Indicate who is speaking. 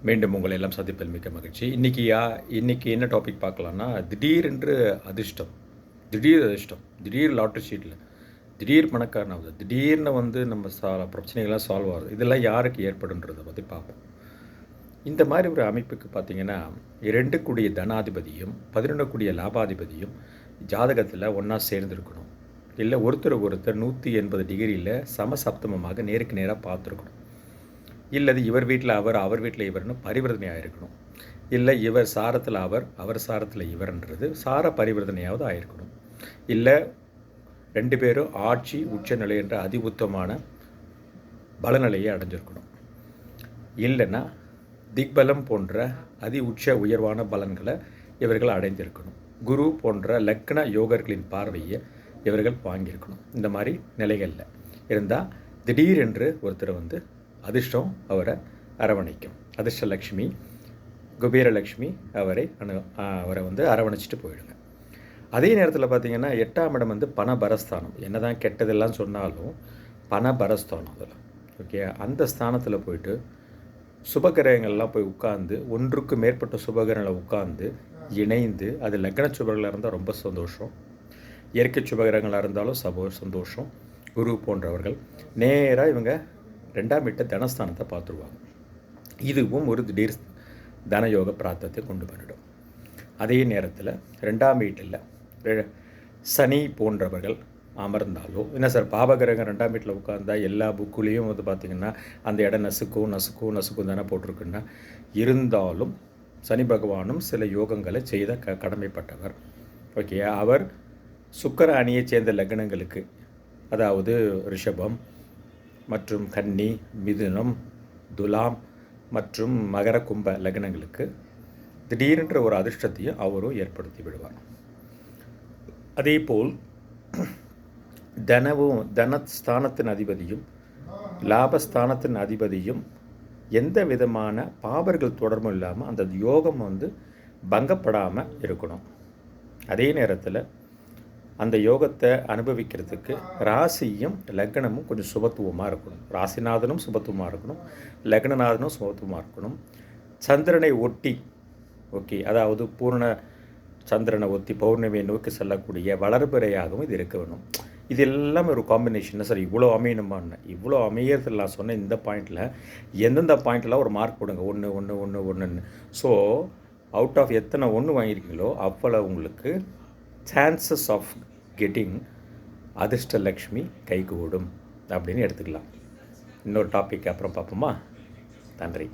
Speaker 1: மீண்டும் உங்களை எல்லாம் சந்திப்பதில் மிக்க மகிழ்ச்சி. இன்றைக்கி என்ன டாபிக் பார்க்கலான்னா, திடீரென்று அதிர்ஷ்டம், திடீர் லாட்ரி ஷீட்டில் திடீர் பணக்காரன் ஆகுது, திடீர்னு நம்ம பிரச்சனைகள்லாம் சால்வ் ஆகுது. இதெல்லாம் யாருக்கு ஏற்படுன்றதை பற்றி பார்ப்போம். இந்த மாதிரி ஒரு அமைப்புக்கு பார்த்திங்கன்னா 2 கூடிய தனாதிபதியும் 11 கூடிய லாபாதிபதியும் ஜாதகத்தில் ஒன்றா சேர்ந்துருக்கணும். இல்லை ஒருத்தருக்கு ஒருத்தர் 180 டிகிரியில் சமசப்தமமாக நேருக்கு நேராக பார்த்துருக்கணும். இல்லை இவர் வீட்டில் அவர் வீட்டில் இவர்னு பரிவர்த்தனையாக இருக்கணும். இல்லை இவர் சாரத்தில் அவர் சாரத்தில் இவர்ன்றது சார பரிவர்த்தனையாவது ஆயிருக்கணும். இல்லை 2 பேரும் ஆட்சி உச்சநிலை என்ற அதி உத்தமான பலநிலையை அடைஞ்சிருக்கணும். இல்லைன்னா திக்பலம் போன்ற அதி உச்ச உயர்வான பலன்களை இவர்கள் அடைந்திருக்கணும். குரு போன்ற லக்ன யோகர்களின் பார்வையை இவர்கள் வாங்கியிருக்கணும். இந்த மாதிரி நிலைகளில் இருந்தால் திடீரென்று ஒருத்தர் அதிர்ஷ்டம் அவரை அரவணைக்கும். அதிர்ஷ்டலக்ஷ்மி குபேரலக்ஷ்மி அவரை அரவணைச்சிட்டு போயிடுங்க. அதே நேரத்தில் பார்த்திங்கன்னா 8ஆம் இடம் பணபரஸ்தானம். என்ன தான் கெட்டதெல்லாம் சொன்னாலும் பணபரஸ்தானம் அதில் ஓகே. அந்த ஸ்தானத்தில் போயிட்டு சுபகிரகங்கள்லாம் போய் உட்கார்ந்து ஒன்றுக்கு மேற்பட்ட சுபகிரகங்களை உட்கார்ந்து இணைந்து, அது லக்ன சுபகிரகங்களாக இருந்தால் ரொம்ப சந்தோஷம், இயற்கை சுபகிரகங்களாக இருந்தாலும் சந்தோஷம். குரு போன்றவர்கள் நேராக இவங்க 2ஆம் வீட்டை தனஸ்தானத்தை பார்த்துருவாங்க. இதுவும் ஒரு திடீர் தனயோக பிராப்தத்தை கொண்டு வந்துடும். அதே நேரத்தில் 2ஆம் வீட்டில் சனி போன்றவர்கள் அமர்ந்தாலோ, என்ன சார் பாபகிரகம் 2ஆம் வீட்டில் உட்கார்ந்தா எல்லா புக்குலேயும் பார்த்திங்கன்னா அந்த இடம் நசுக்கும் தானே போட்டிருக்குன்னா, இருந்தாலும் சனி பகவானும் சில யோகங்களை செய்த கடமைப்பட்டவர். ஓகே. அவர் சுக்கிர அணியை சேர்ந்த லக்னங்களுக்கு, அதாவது ரிஷபம் மற்றும் கன்னி, மிதுனம், துலாம் மற்றும் மகர கும்ப லக்னங்களுக்கு திடீரென்ற ஒரு அதிர்ஷ்டத்தையும் அவரும் ஏற்படுத்தி விடுவார். அதேபோல் தனஸ்தானத்தின் அதிபதியும் லாபஸ்தானத்தின் அதிபதியும் எந்த விதமான பாபர்கள் தொடர்பும் இல்லாமல் அந்த யோகம் பங்கப்படாமல் இருக்கணும். அதே நேரத்தில் அந்த யோகத்தை அனுபவிக்கிறதுக்கு ராசியும் லக்னமும் கொஞ்சம் சுபத்துவமாக இருக்கணும். ராசிநாதனும் சுபத்துவமாக இருக்கணும், லக்னநாதனும் சுபத்துவமாக இருக்கணும். சந்திரனை ஒட்டி ஓகே, அதாவது பூர்ண சந்திரனை ஒத்தி பௌர்ணமியை நோக்கி செல்லக்கூடிய வளர்பிறையாகவும் இது இருக்க வேணும். இது எல்லாமே ஒரு காம்பினேஷன். சார் இவ்வளோ அமையணுமான்னு, இவ்வளோ அமையறதில் நான் சொன்ன இந்த பாயிண்டில் எந்தெந்த பாயிண்ட்லாம் ஒரு மார்க் போடுங்க, 1 ஸோ அவுட் ஆஃப் எத்தனை 1 வாங்கியிருக்கீங்களோ அவ்வளோ உங்களுக்கு சான்சஸ் ஆஃப் கெட்டிங் அதிர்ஷ்டலக்ஷ்மி கைகூடும் அப்படின்னு எடுத்துக்கலாம். இன்னொரு டாபிக் அப்புறம் பார்ப்போமா? நன்றி.